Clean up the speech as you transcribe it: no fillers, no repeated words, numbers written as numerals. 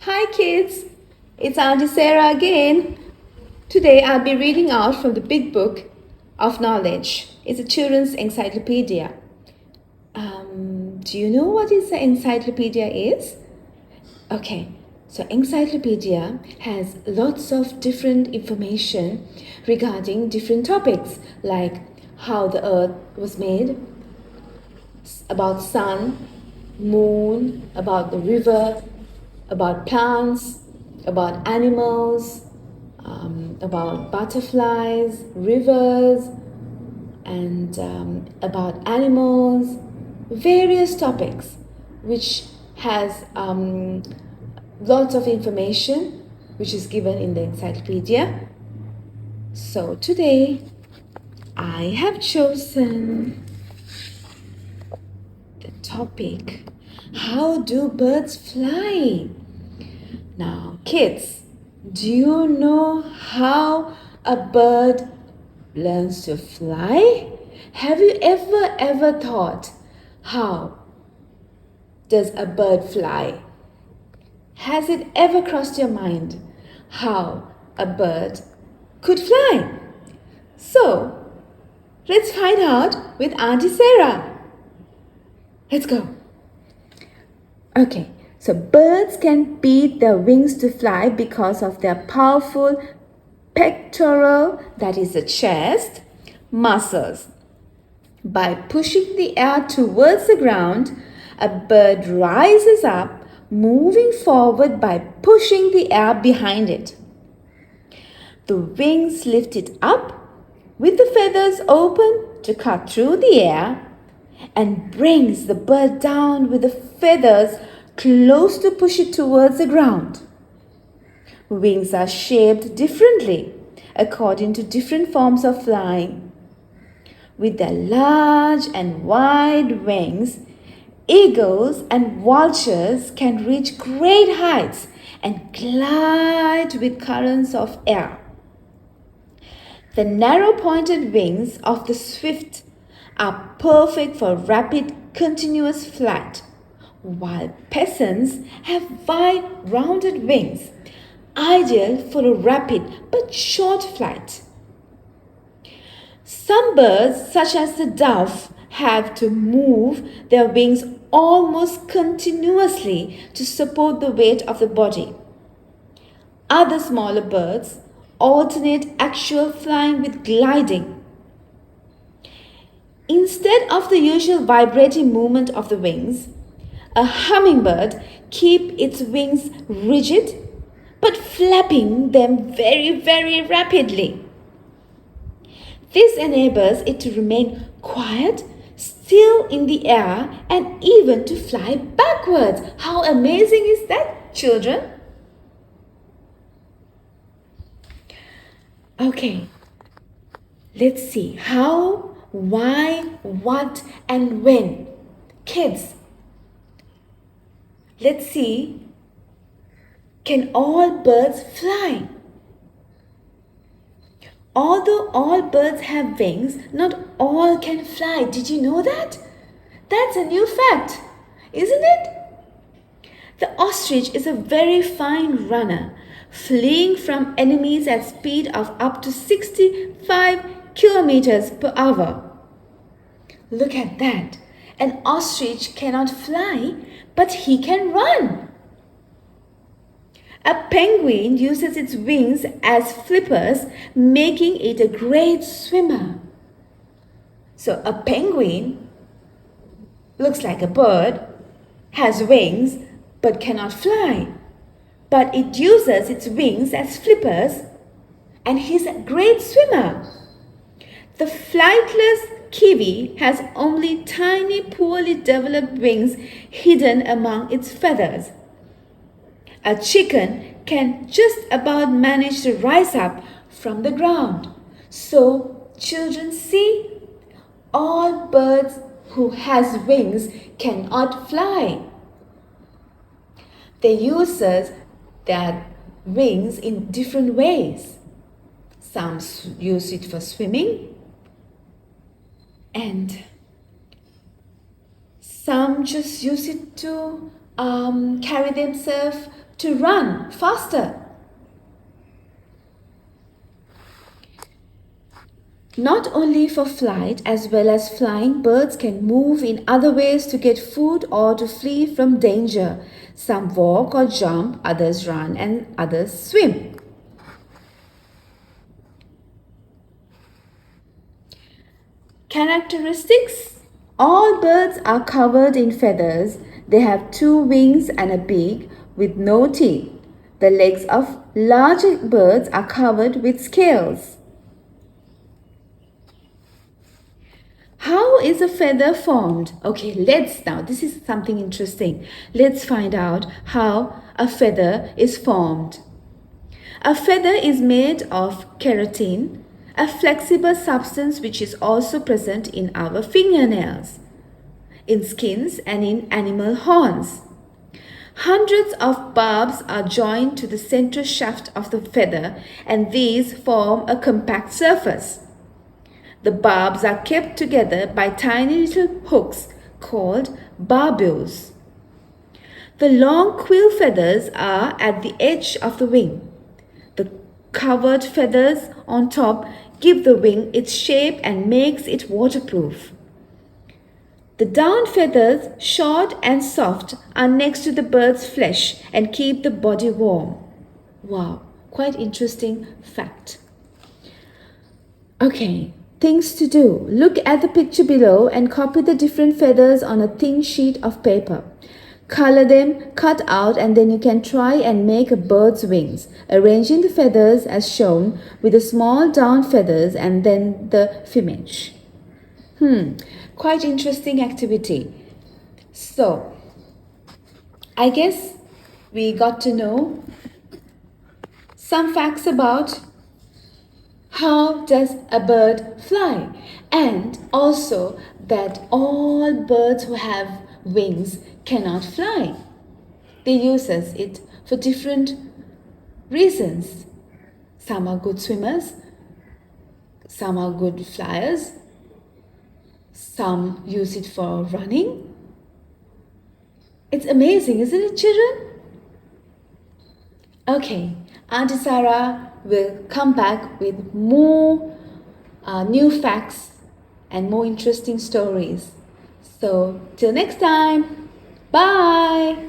Hi kids, it's Auntie Sarah again. Today I'll be reading out from the big book of knowledge. It's a children's encyclopedia. Do you know what is the encyclopedia is? Okay, so encyclopedia has lots of different information regarding different topics like how the earth was made, about sun, moon, about the river, about plants, about animals, about butterflies, rivers, and about animals, various topics which has lots of information which is given in the encyclopedia. So today I have chosen the topic, how do birds fly? Now kids, do you know how a bird learns to fly? Have you ever thought, how does a bird fly? Has it ever crossed your mind how a bird could fly? So, let's find out with Auntie Sarah. Let's go. Okay, so birds can beat their wings to fly because of their powerful pectoral, that is the chest, muscles. By pushing the air towards the ground, a bird rises up, moving forward by pushing the air behind it. The wings lift it up with the feathers open to cut through the air and brings the bird down with the feathers close to push it towards the ground. Wings are shaped differently according to different forms of flying. With their large and wide wings, eagles and vultures can reach great heights and glide with currents of air. The narrow pointed wings of the swift are perfect for rapid continuous flight, while peasants have wide rounded wings, ideal for a rapid but short flight. Some birds, such as the dove, have to move their wings almost continuously to support the weight of the body. Other smaller birds alternate actual flying with gliding. Instead of the usual vibrating movement of the wings, a hummingbird keeps its wings rigid but flapping them very rapidly. This enables it to remain quiet, still in the air, and even to fly backwards. How amazing is that, children? Okay, let's see how, why, what, and when. Kids, let's see. Can all birds fly? Although all birds have wings, not all can fly. Did you know that? That's a new fact, isn't it? The ostrich is a very fine runner, fleeing from enemies at speed of up to 65 kilometers per hour. Look at that. An ostrich cannot fly, but he can run. A penguin uses its wings as flippers, making it a great swimmer. So a penguin looks like a bird, has wings, but cannot fly. But it uses its wings as flippers, and he's a great swimmer. The flightless kiwi has only tiny, poorly developed wings hidden among its feathers. A chicken can just about manage to rise up from the ground. So, children, see, all birds who has wings cannot fly. They use their wings in different ways. Some use it for swimming, and some just use it to carry themselves to run faster. Not only for flight as well as flying, birds can move in other ways to get food or to flee from danger. Some walk or jump, others run, and others swim. Characteristics: all birds are covered in feathers. They have 2 wings and a beak with no teeth. The legs of larger birds are covered with scales. How is a feather formed? Okay, this is something interesting. Let's find out how a feather is formed. A feather is made of keratin, a flexible substance which is also present in our fingernails, in skins and in animal horns. Hundreds of barbs are joined to the central shaft of the feather, and these form a compact surface. The barbs are kept together by tiny little hooks called barbules. The long quill feathers are at the edge of the wing. The covered feathers on top give the wing its shape and makes it waterproof. The down feathers, short and soft, are next to the bird's flesh and keep the body warm. Wow, quite interesting fact. Okay. Things to do. Look at the picture below and copy the different feathers on a thin sheet of paper. Color them, cut out, and then you can try and make a bird's wings, arranging the feathers as shown with the small down feathers and then the plumage. Quite interesting activity. So, I guess we got to know some facts about how does a bird fly, and also that all birds who have wings cannot fly. They use it for different reasons. Some are good swimmers, some are good flyers, some use it for running. It's amazing, isn't it, children? Okay, Auntie Sarah will come back with more new facts and more interesting stories. So, till next time, bye!